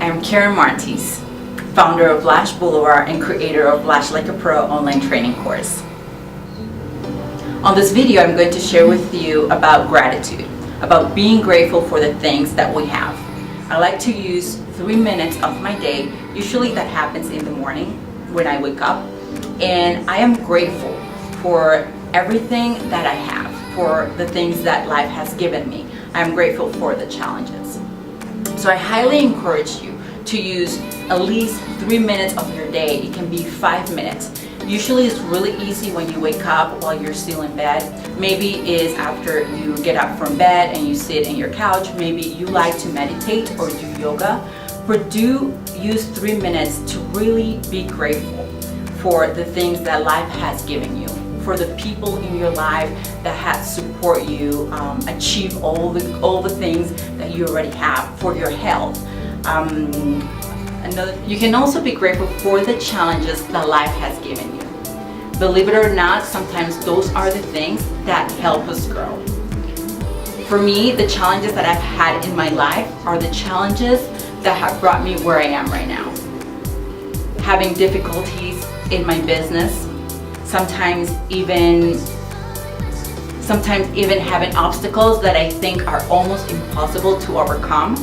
I am Martiz, founder of Lash Blvd and creator of Lash Like a Pro online training course. On this video, I'm going to share with you about gratitude, about being grateful for the things that we have. I like to use 3 minutes of my day. Usually that happens in the morning when I wake up, and I am grateful for everything that I have, for the things that life has given me. I am grateful for the challenges. So I highly encourage you to use at least 3 minutes of your day. It can be 5 minutes. Usually it's really easy when you wake up while you're still in bed. Maybe it's after you get up from bed and you sit in your couch. Maybe you like to meditate or do yoga. But do use 3 minutes to really be grateful for the things that life has given you, for the people in your life that have support you achieve all the things that you already have, for your health. You can also be grateful for the challenges that life has given you. Believe it or not, sometimes those are the things that help us grow. For me, the challenges that I've had in my life are the challenges that have brought me where I am right now. Having difficulties in my business, sometimes even having obstacles that I think are almost impossible to overcome,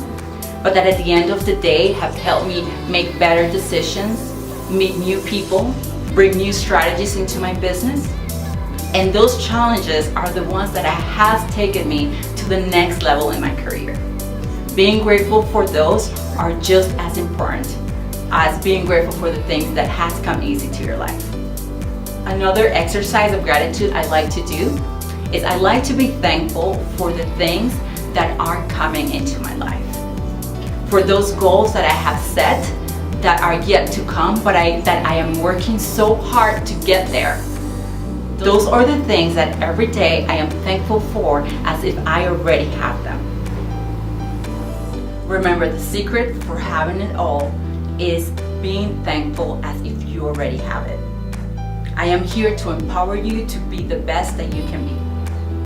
but that at the end of the day have helped me make better decisions, meet new people, bring new strategies into my business. And those challenges are the ones that have taken me to the next level in my career. Being grateful for those are just as important as being grateful for the things that has come easy to your life. Another exercise of gratitude I like to do is I like to be thankful for the things that are coming into my life. For those goals that I have set that are yet to come, but that I am working so hard to get there. Those are the things that every day I am thankful for as if I already have them. Remember, the secret for having it all is being thankful as if you already have it. I am here to empower you to be the best that you can be.